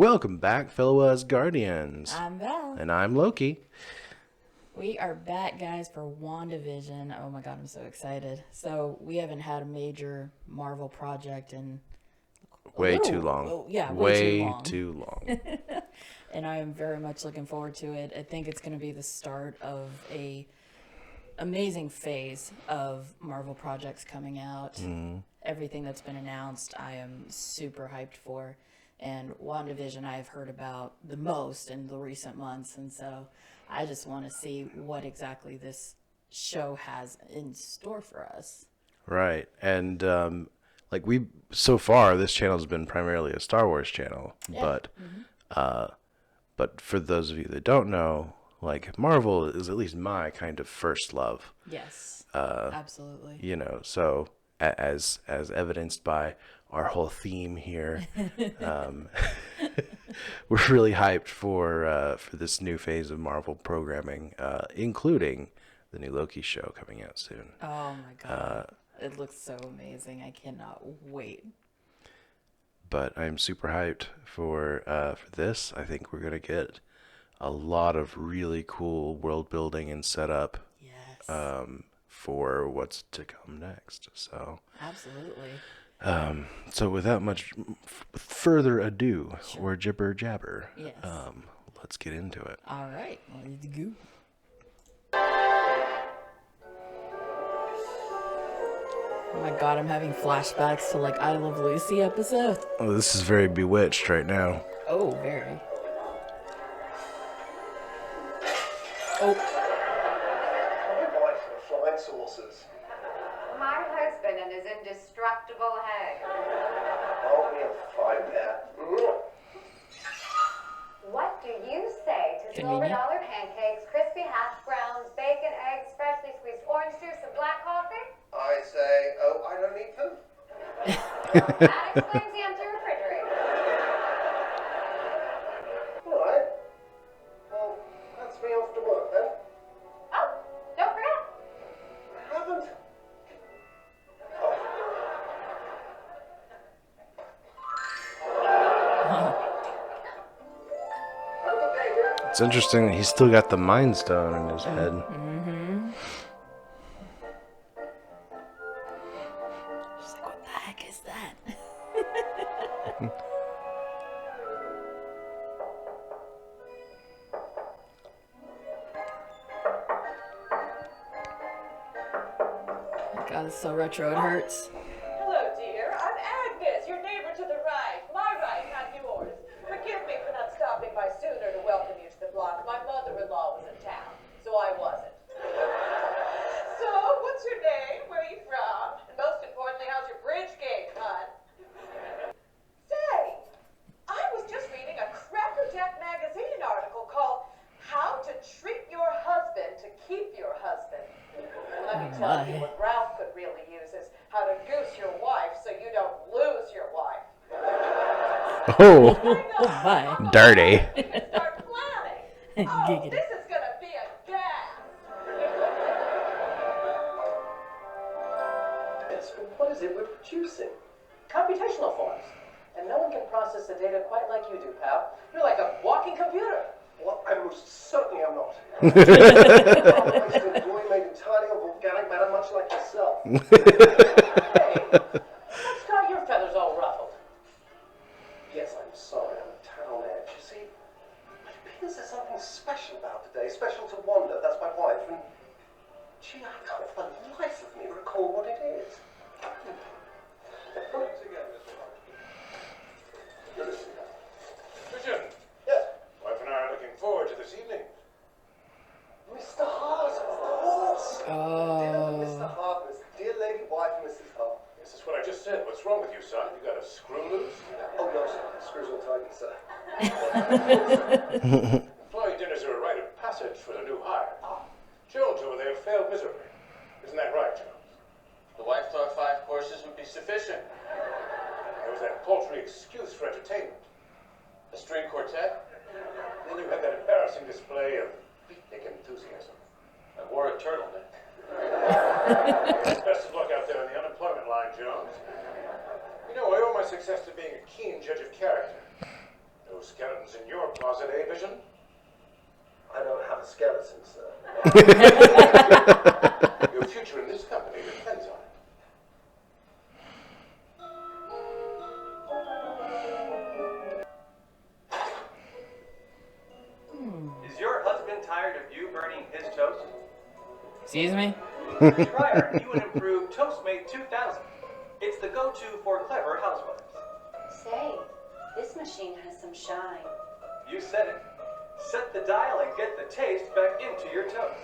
Welcome back, fellow Asgardians. I'm Val. And I'm Loki. We are back, guys, for WandaVision. Oh my god, I'm so excited. So, we haven't had a major Marvel project in... Way too long. Way too long. And I am very much looking forward to it. I think it's going to be the start of a amazing phase of Marvel projects coming out. Everything that's been announced, I am super hyped for. And WandaVision I've heard about the most in the recent months, and so I just want to see what exactly this show has in store for us. Right. And so far this channel has been primarily a Star Wars channel, but for those of you that don't know, like, Marvel is at least my kind of first love. Yes. Absolutely. You know, so as evidenced by our whole theme here, we're really hyped for this new phase of Marvel programming, including the new Loki show coming out soon. Oh my god, it looks so amazing! I cannot wait. But I'm super hyped for this. I think we're gonna get a lot of really cool world building and setup. Yes. For what's to come next. So absolutely. So without much further ado, or jibber jabber, yes. Let's get into it. All right, let's go. Oh my god, I'm having flashbacks to like I Love Lucy episode. Oh, this is very Bewitched right now. Oh, very. Oh. My husband and his indestructible head. Oh, we'll find that. What do you say to silver Convenient. dollar pancakes, crispy hash browns, bacon, eggs, freshly squeezed orange juice, and black coffee? I say, oh, I don't need them. That explains the empty refrigerator. All right. Well, that's me off to work then. Oh, don't forget. I haven't. It's interesting that he's still got the Mind Stone in his head. Mm-hmm. She's like, what the heck is that? God, it's so retro, it hurts. Hello, dear. I'm Agnes, your neighbor to the right. My right, not yours. Forgive me for not stopping by sooner to welcome you to the block. My mother-in-law was in town, so I wasn't. So, what's your name? Where are you from? And most importantly, how's your bridge game, hon? Say, I was just reading a Crackerjack magazine article called How to Treat Your Husband to Keep Your Husband. Let me tell you what Ralph could really use is how to goose your wife so you don't lose your wife. Oh, my. dirty. Start planning. Oh, Giggity. this is gonna be a gas. Yes, but what is it we're producing? Computational forms. And no one can process the data quite like you do, pal. You're like a walking computer. Well, I most certainly am not. I'm just a boy made entirely of organic matter, much like yourself. Hey, what's got your feathers all ruffled? Yes, I'm sorry, I'm a town edge. You see, it appears there's something special about today, special to Wanda, that's my wife, and gee, I can't for the life of me recall what it is. Vision, Yes, wife and I are looking forward to this evening. Mr. Hart, of course. Oh. Mr. Hart, dear lady wife, Mrs. Hart. This is what I just said. What's wrong with you, son? You got a screw loose? Oh, no, sir. Screws all tighten, sir. Employee dinners are a rite of passage for the new hire. Jones over there failed miserably. Isn't that right, Jones? The wife thought 5 courses would be sufficient. There was that paltry excuse for entertainment. A string quartet? Then you had that embarrassing display of beatnik enthusiasm. I wore a turtleneck. Best of luck out there on the unemployment line, Jones. You know, I owe my success to being a keen judge of character. No Closet, eh, Vision? I don't have a skeleton, sir. Your future in this company depends on it. Is your husband tired of you burning his toast? Excuse me? Try our new and improved Toastmate 2000. It's the go-to for clever housewives. Say, this machine has some shine. You said it. Set the dial and get the taste back into your toast.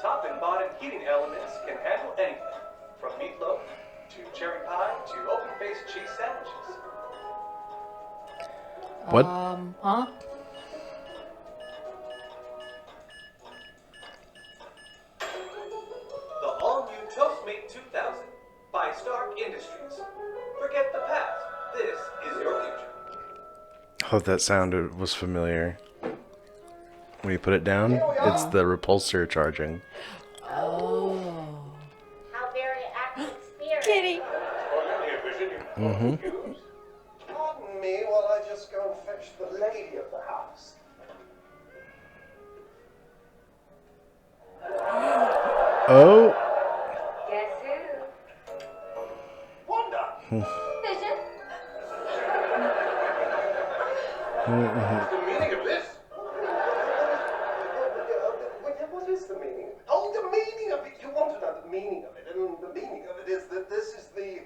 Top and bottom heating elements can handle anything, from meatloaf to cherry pie to open-faced cheese sandwiches. What? Huh? The all-new Toastmate 2000 by Stark Industries. Forget the past. This is your future. Oh, that sound was familiar. When you put it down, it's the repulsor charging. Oh. How very active spirit. Kitty. Well, here, Vision, you confused. Pardon me while I just go and fetch the lady of the house. Oh. Guess who? Wanda! Vision? What's the meaning of this? What is the meaning? Oh, the meaning of it. You want to know the meaning of it. And the meaning of it is that this is the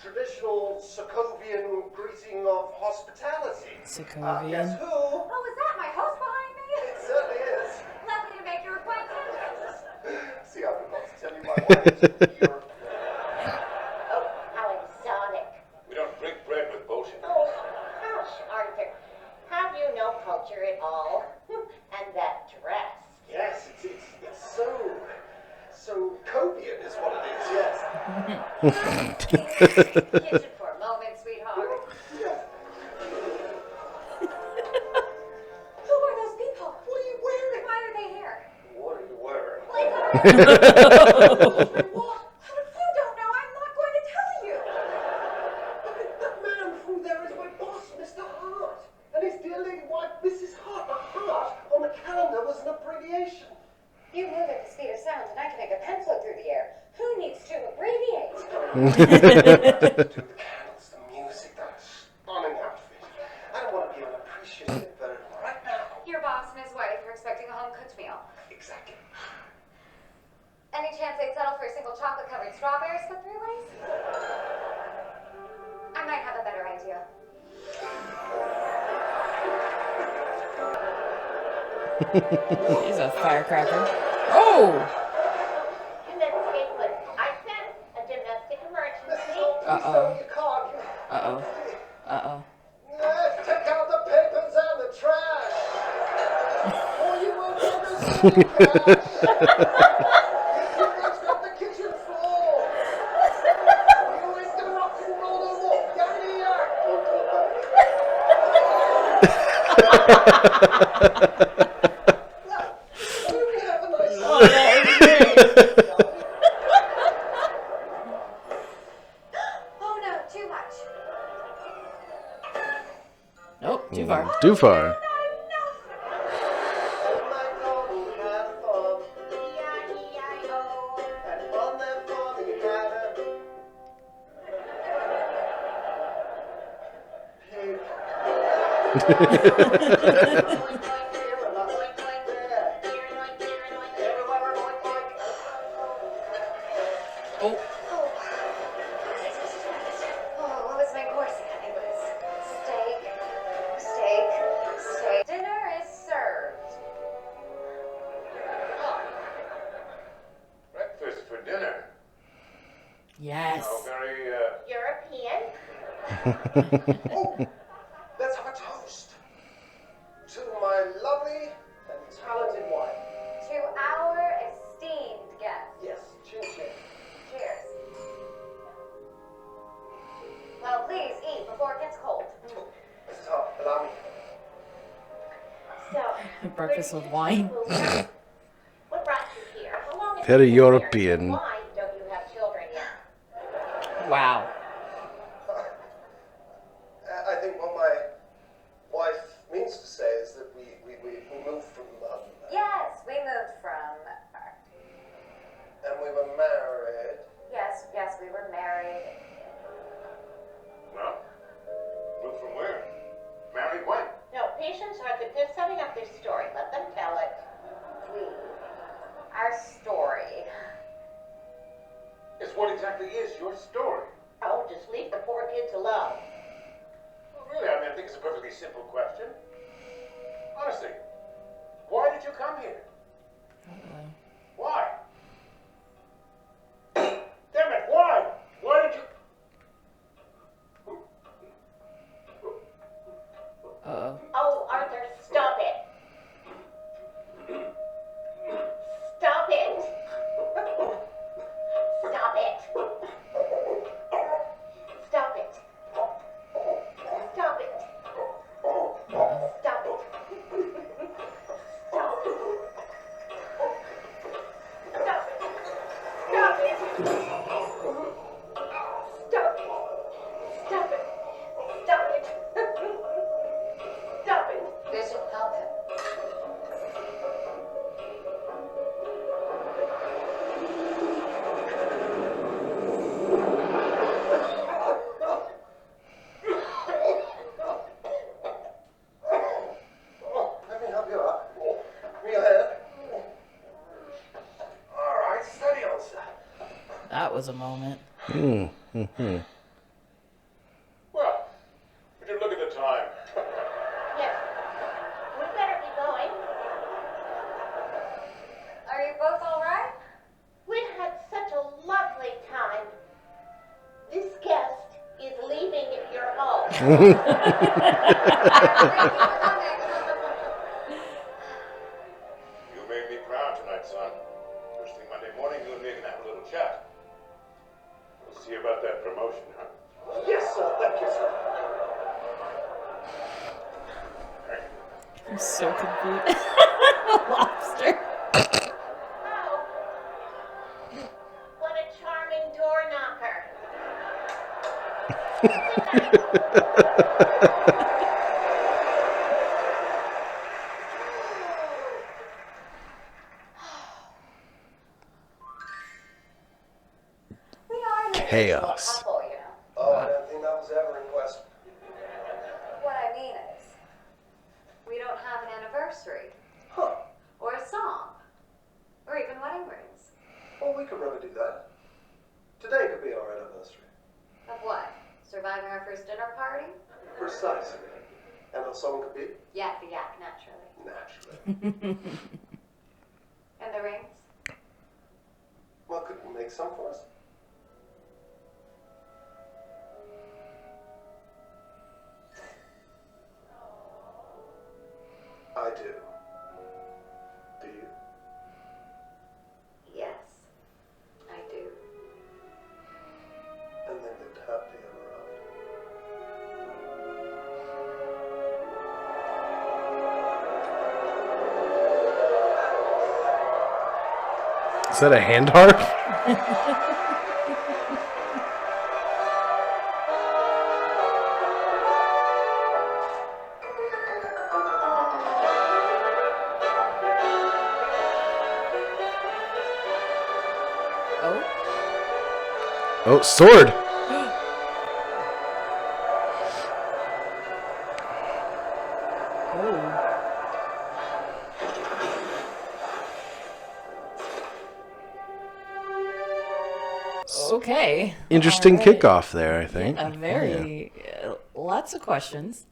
traditional Sokovian greeting of hospitality. Sokovian? Guess who? Oh, is that my host behind me? It certainly is. Lovely to make your acquaintance. See, I forgot to tell you my wife is from Europe. Oh, how exotic. We don't break bread with bullshit. Oh, gosh, Arthur. Have you no culture at all? And that dress. Yes, it's so Copian is what it is, yes. Kitchen for a moment, sweetheart. Who are those people? What are you wearing? Why are they here? What are you wearing? Like, what? If you don't know, I'm not going to tell you. That man through there is my boss, Mr. Hart. And his dear lady wife, Mrs. Hart. The Hart on the calendar was an abbreviation. You move at the speed of sound, and I can make a pencil through the air. Who needs to abbreviate? Do the candles, the music, that stunning outfit. I don't want to be unappreciative, but right now. Your boss and his wife are expecting a home-cooked meal. Exactly. Any chance they'd settle for a single chocolate-covered strawberries for 3 ways? I might have a better idea. He's a firecracker. Oh! I sense a domestic emergency. Uh-oh. You can't. Uh-oh. Uh-oh. Take out the papers and the trash. Or you won't ever see the cash. You must up the kitchen floor. You ain't gonna rock and roll no more. Get in here. Have a nice Oh, that was great. Oh no, too much. Nope, too far. Too far. Oh, Oh, what was my course again? It was steak. Dinner is served. Breakfast for dinner. yes. Oh, very, European. Oh, let's have a toast to my lovely and talented wife. To our esteemed guest. Yes, chin chin. Cheers. Well, please eat before it gets cold. Mrs. Hart, allow me. So, Breakfast with wine. what brought you here? How long have Very you been European. married? Why don't you have children yet? Wow. exactly is your story? Oh, just leave the poor kids alone. Well, really, I think it's a perfectly simple question. Honestly, why did you come here? Why? Damn it, why? Why did you... Oh, Arthur, stop it. Stop it. Stop it. Stop it. Stop it. Stop it. Stop it. Stop it. Stop it. Stop it. Stop it. Stop it. Stop it. Vision, help him. Let me help you up. Real head. All right, steady, Elsa. That was a moment. Well, would you look at the time? Yes. We better be going. Are you both all right? We had such a lovely time. This guest is leaving your home. You made me proud tonight, son. First thing Monday morning, you and me are gonna have a little chat. We'll see about that promotion, huh? Yes, sir. Thank you, sir. I'm so confused. Lobster. Oh. What a charming door knocker. We are an Chaos. couple, you know. Oh, I don't think that was ever in question. What I mean is, we don't have an anniversary, Huh. or a song, or even wedding rings. Well, we could remedy that. Today could be our anniversary. Of what? Surviving our first dinner party? Precisely. And our song could be Yak the yak, naturally. Naturally. And the rings? Well, could you make some for us? I do. Do you? Yes, I do. And they lived happily ever after. Is that a hand harp? Oh, Oh, sword! oh. Okay. Interesting All right. kickoff there, I think. A very lots of questions.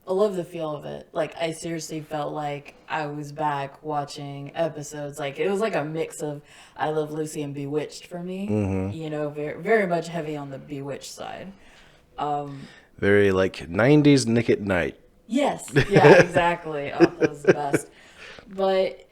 I love the feel of it. Like, I seriously felt like I was back watching episodes. Like, it was like a mix of I Love Lucy and Bewitched for me. You know, very, very much heavy on the Bewitched side. Very like 90s Nick at Night. Yes, yeah, exactly. Oh, that was the best. But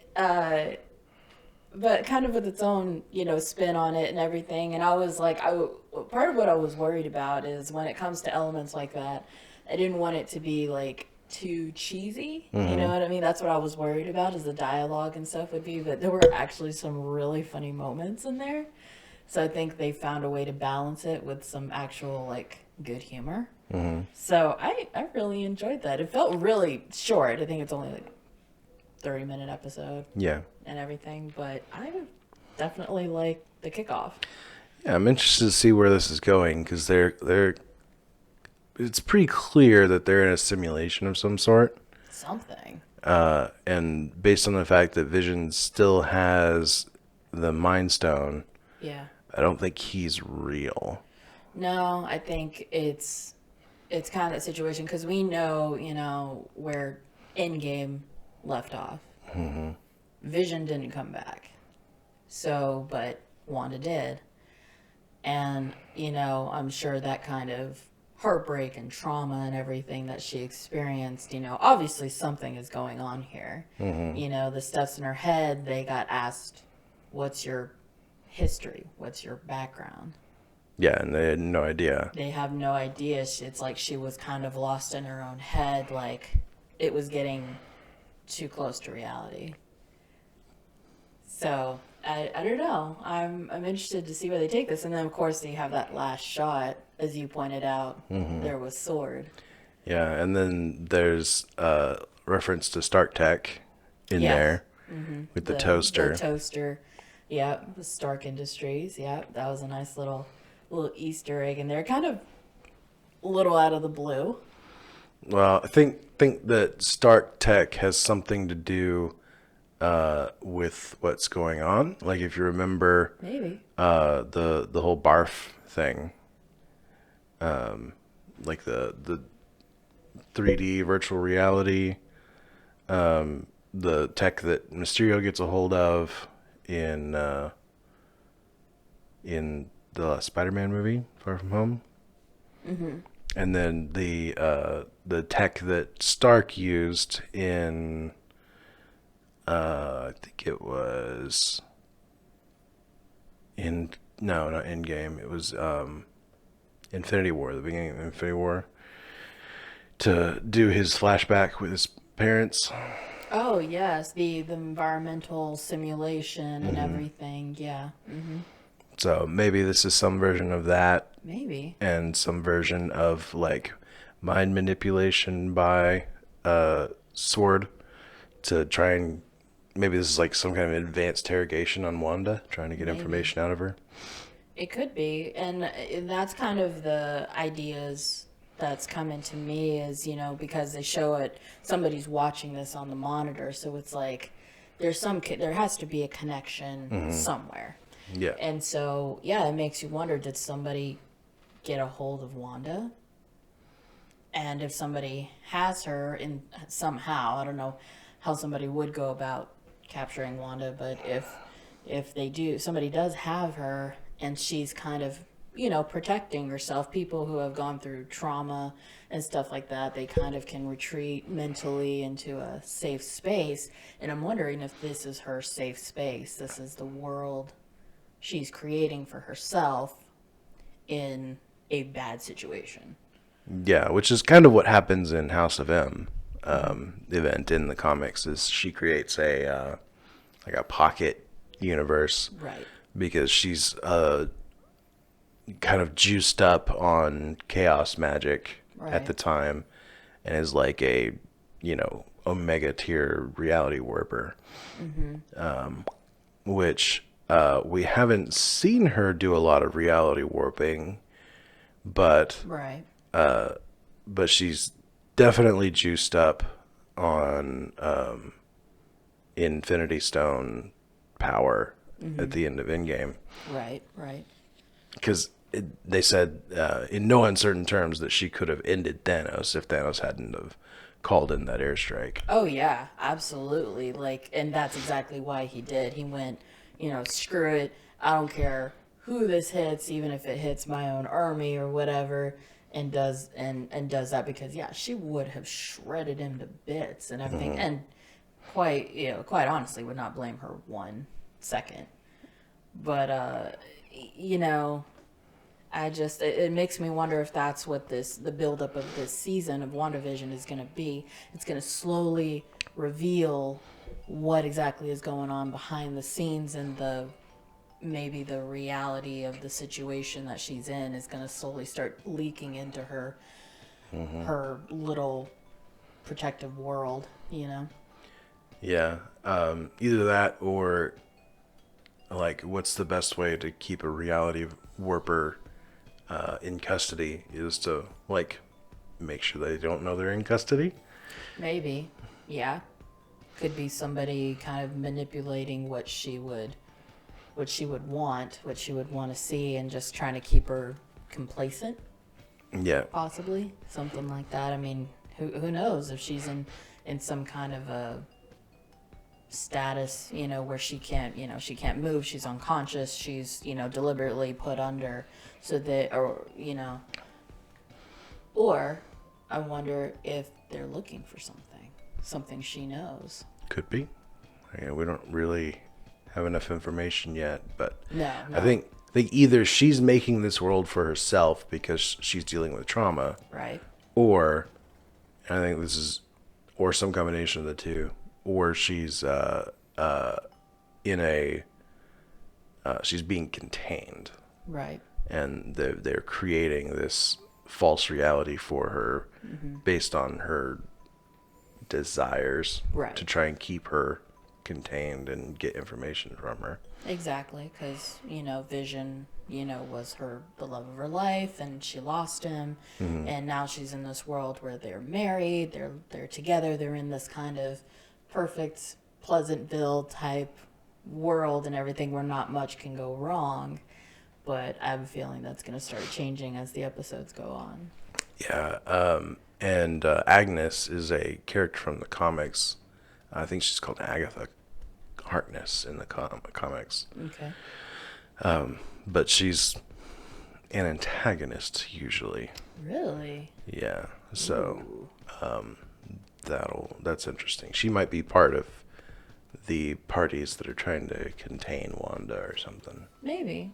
kind of with its own, you know, spin on it and everything. And I was like, part of what I was worried about is when it comes to elements like that, I didn't want it to be like too cheesy. You know what I mean? That's what I was worried about, is the dialogue and stuff would be. But there were actually some really funny moments in there. So I think they found a way to balance it with some actual like good humor. So I really enjoyed that. It felt really short. I think it's only like 30-minute episode. Yeah. And everything, but I definitely like the kickoff. Yeah, I'm interested to see where this is going, because it's pretty clear that they're in a simulation of some sort. Something. And based on the fact that Vision still has the Mind Stone, Yeah. I don't think he's real. No, I think it's kind of that situation because we know, where Endgame left off. Mm-hmm. Vision didn't come back. So, but Wanda did. And, I'm sure that kind of heartbreak and trauma and everything that she experienced, obviously something is going on here. Mm-hmm. The stuff's in her head. They got asked, what's your history? What's your background? Yeah, and they had no idea. They have no idea. It's like she was kind of lost in her own head. Like it was getting too close to reality. So I don't know. I'm interested to see where they take this. And then of course they have that last shot, as you pointed out. There was Sword. Yeah, and then there's reference to Stark Tech in there with the toaster. The toaster. Yeah, the Stark Industries. Yeah, that was a nice little Easter egg in there. Kind of a little out of the blue. Well, I think that Stark Tech has something to do with what's going on. Like if you remember, maybe the whole barf thing, like the 3D virtual reality, the tech that Mysterio gets a hold of in the Spider-Man movie, Far From Home. And then the tech that Stark used in I think it was not Endgame. It was Infinity War, the beginning of Infinity War, to do his flashback with his parents. Oh yes, the environmental simulation and everything. Yeah. So maybe this is some version of that. Maybe. And some version of like mind manipulation by Sword to try and maybe this is like some kind of advanced interrogation on Wanda, trying to get information out of her. It could be, and that's kind of the ideas that's coming to me is, because they show it, somebody's watching this on the monitor, so it's like there has to be a connection somewhere. Yeah. And so, yeah, it makes you wonder, did somebody get a hold of Wanda? And if somebody has her in somehow, I don't know how somebody would go about capturing Wanda, but if they do, somebody does have her and she's kind of, protecting herself, people who have gone through trauma and stuff like that, they kind of can retreat mentally into a safe space. And I'm wondering if this is her safe space. This is the world she's creating for herself in a bad situation. Yeah, which is kind of what happens in House of M event in the comics. Is she creates a like a pocket universe, right? Because she's kind of juiced up on chaos magic at the time, and is like a omega tier reality warper, which we haven't seen her do a lot of reality warping, but she's definitely juiced up on Infinity Stone power at the end of Endgame. Right. Because they said in no uncertain terms that she could have ended Thanos if Thanos hadn't have called in that airstrike. Oh yeah, absolutely. And that's exactly why he did. He went, screw it. I don't care who this hits, even if it hits my own army or whatever, and does that because she would have shredded him to bits and everything. And quite honestly, would not blame her 1 second. But it makes me wonder if that's what the buildup of this season of WandaVision is going to be. It's going to slowly reveal what exactly is going on behind the scenes, and maybe the reality of the situation that she's in is going to slowly start leaking into her little protective world, Yeah. Either that or like what's the best way to keep a reality warper in custody is to like make sure they don't know they're in custody. Maybe. Yeah. Could be somebody kind of manipulating what she would what she would want to see, and just trying to keep her complacent, Yeah. possibly something like that. I mean, who knows if she's in some kind of a status, where she can't move, she's unconscious, she's, deliberately put under, so that, or I wonder if they're looking for something she knows. Could be. Yeah, we don't really have enough information yet, but No. I think either she's making this world for herself because she's dealing with trauma, Right. or I think this is, or some combination of the two, or she's she's being contained, Right. and they're creating this false reality for her based on her desires, Right. to try and keep her contained and get information from her. Exactly, because Vision, was the love of her life, and she lost him, and now she's in this world where they're married, they're together, they're in this kind of perfect Pleasantville type world and everything, where not much can go wrong. But I have a feeling that's going to start changing as the episodes go on. Yeah, and Agnes is a character from the comics. I think she's called Agatha Harkness in the comics. Okay. But she's an antagonist usually. Really? Yeah. So that's interesting. She might be part of the parties that are trying to contain Wanda or something. Maybe.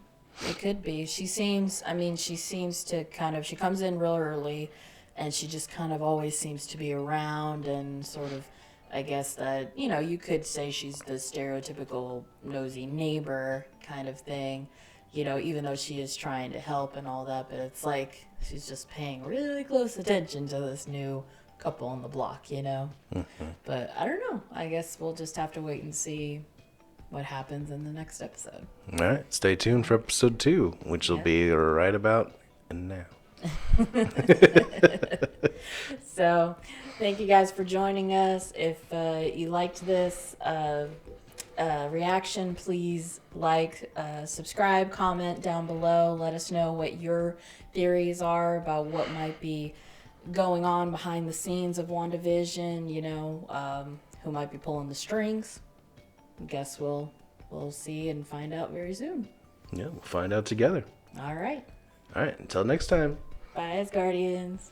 It could be. She seems to she comes in real early, and she just kind of always seems to be around, and sort of, I guess that, you could say she's the stereotypical nosy neighbor kind of thing, even though she is trying to help and all that, but it's like she's just paying really close attention to this new couple on the block, But I don't know. I guess we'll just have to wait and see what happens in the next episode. All right. Stay tuned for episode 2, which will be right about now. So, thank you guys for joining us. If you liked this reaction, please subscribe, comment down below. Let us know what your theories are about what might be going on behind the scenes of WandaVision, who might be pulling the strings. I guess we'll see and find out very soon. Yeah, we'll find out together. All right. All right, until next time. Bye, Asgardians.